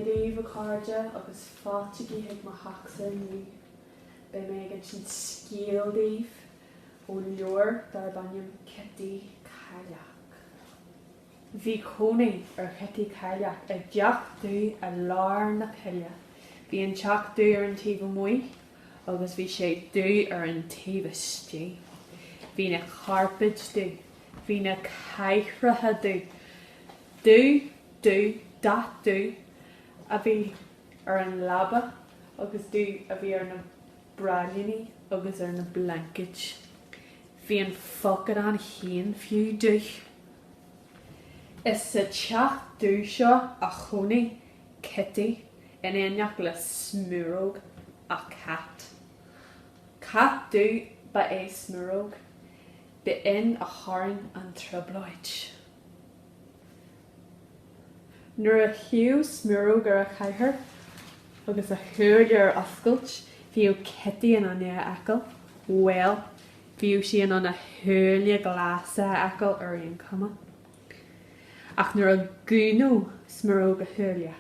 Níomh a cardide agus fáteigí ag mo haachsa ní be mé an sin scíaldíh ó leor dar banim cetí caileach. Bhí cónaí ar cetí caileach ag deach dú a lár na ciile. Bhí an teach dú ar an taobh muoi agus bhí sé dú ar an taobh istí. Bhí na charpid dú, bhí na caithrithe dú. Dú, dat dú, a bhí ar an labba agus dú a bhí ar na bralíní agus ar na blankid. Bhí an fogad an chéan fiú dú. Is sa teach dú seo a chonaí cetí in éineach le smúróg a cat. Cat dú ba é smúróg, be in a tharn an tribláid. Nuair a hiú smúróg ar a chaithir agus a thuair ar oscailt, bhíú cetí in an acail. Well, bhíú sí in an a thuairle glása acail ar on cuma. Ach nuair a gúnú smúróg a thuairle,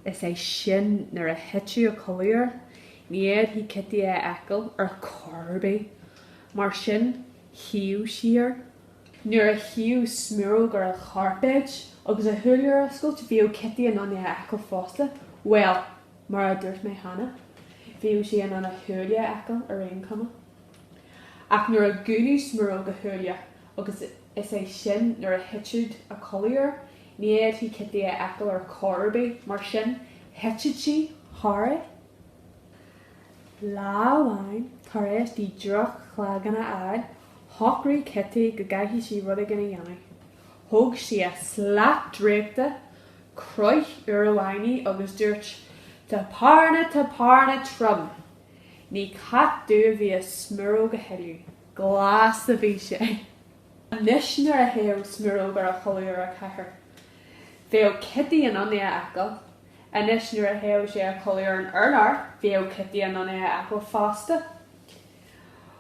is é sin nuair a hitú a choilear, níiad hí cetí a acail ar corbaí, mar sin hiú siar. Nuair a hiú smúróg ar a charpid agus a thuairle ar oscailt, bhíú cetí in an acail fásta. Well, mar a dúirt mé hana, bhíú sí in an a thuairle acail ar on cuma. Ach nuair a gúnú smúróg a thuairle agus is é sin nuair a hitúd a choilear, níiad hí cetí a acail ar corbaí, mar sin hitúd sí thara. Láháin tar éis dí droch chláganna air, thocraí cetí go gcaithfí sí rud a gna dhéanamh. Thug sí a slap dréachta, croich ar a bhainní agus dúirt tá páirne trom. Ní cat dú a bhí a smúróg a heilú, glás a bhí sé. Anis nuair a thaobh smúróg ar a choilear a chathair. Bhíodh cetí in an acail, anis nuair a thaobh sé a choilear an urnar, bhíodh cetí in an acail fásta.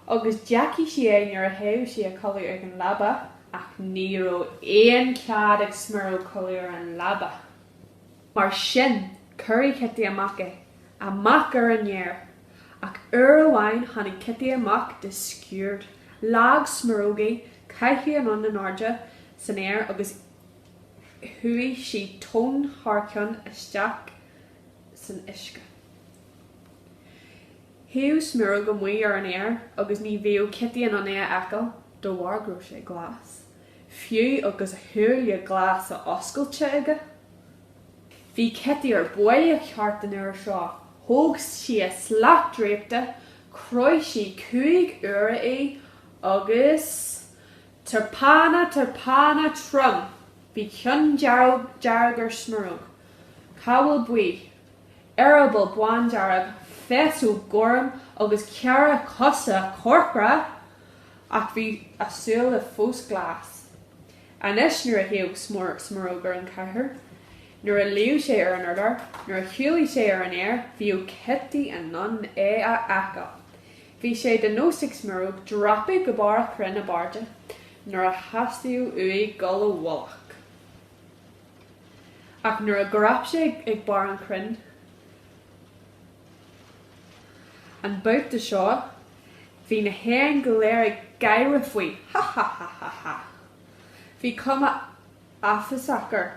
Agus deacaí sí é nuair a thaobh sé a choilear ag an labba, ach ní raibh aon cead ag smúróg choilear an labba. Mar sin, curí cetí amach é, amach ar an éir, ach ar a bhain tháinig cetí amach de sciúrt. Lag smúrógaí caithfí an an airde san air agus thuaigh sí tón thorceann isteach san uisce. Thiú smúróg go muoi ar an air agus ní bhíodh cetí in an acail do bhargrú sé glás. Fiú agus a thuairle glás a oscailte aige. Bhí cetí ar buaile cheart an uair seo. Thóg sí a slap dréachta, croich sí 5 uair é agus tarpána trom. Bhí ceann deargar smúróg. Cabhfuil buí, arabal buan dearg, feasú gorm agus ceara cosa corcra, ach bhí asúil le fós glás. Anis nuair a thaobh smúróg ar an chathair, nuair a liú sé ar an ardar, nuair a chiúlaí sé ar an air, bhíodh cetí an non é a acail. Bhí sé den nóigh smúróg dropaigh go bar a chruinn a barde, nuair a hastíú uaigh gol a bhualach. Ach nuair a grap sé ag bar an chruinn, an bout de seo, bhí na haon go léir ag gaiire faoi, ha ha ha ha ha. Bhí cuma afasachar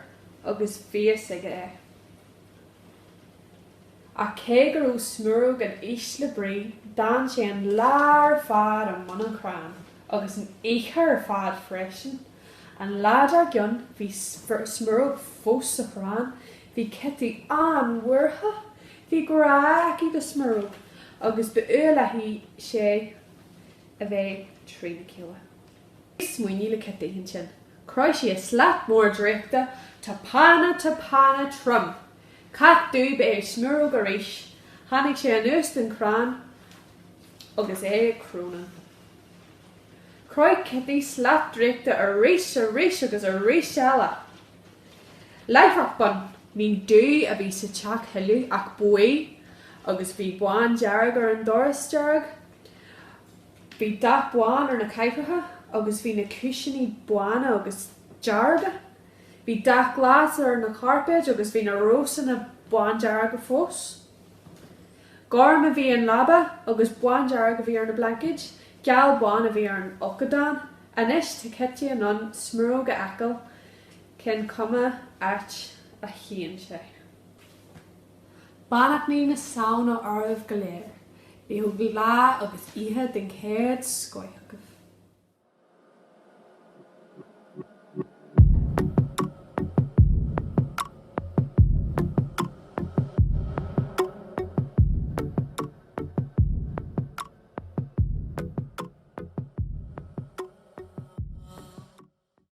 agus bhíos aige é. A cé gur ó smúróg an éis le brí, dan sé an lár fad an man an crán, agus an échar ar fad freisin. An ládar gion bhí smúróg fós a chrán, bhí cetí an mhuirtha, bhí gráicí go smúróg, agus beúla hí sé a bheith 3 kg. Smuoinní le cetí hin sin. Croich sí a slap mór dréachta, tapána trom. Cat dú be é smúróg a réis, tháinig sé an uast an crán agus é crúna. Croich cetí slap dréachta a réis agus a réis eala. Leithreach ban, mín dú a bhí sa teach heilú ach buí agus bhí buan dearg ar an doras dearg. Bhí dach buan ar na caithrithe agus bhí na cúiseaní buana agus dearga. Bhí dach glás ar na carpid agus bhí na rósanna buan dearg go fós. Gorm a bhí an labba agus buan dearg a bhí ar na blankid, geall buan a bhí ar an ocadán, anis tá cete an smró go acail cin cuma at a chéan sé. Banach ní na saona ormh go léir, bhí thug lá agus ihe den céad scoithach.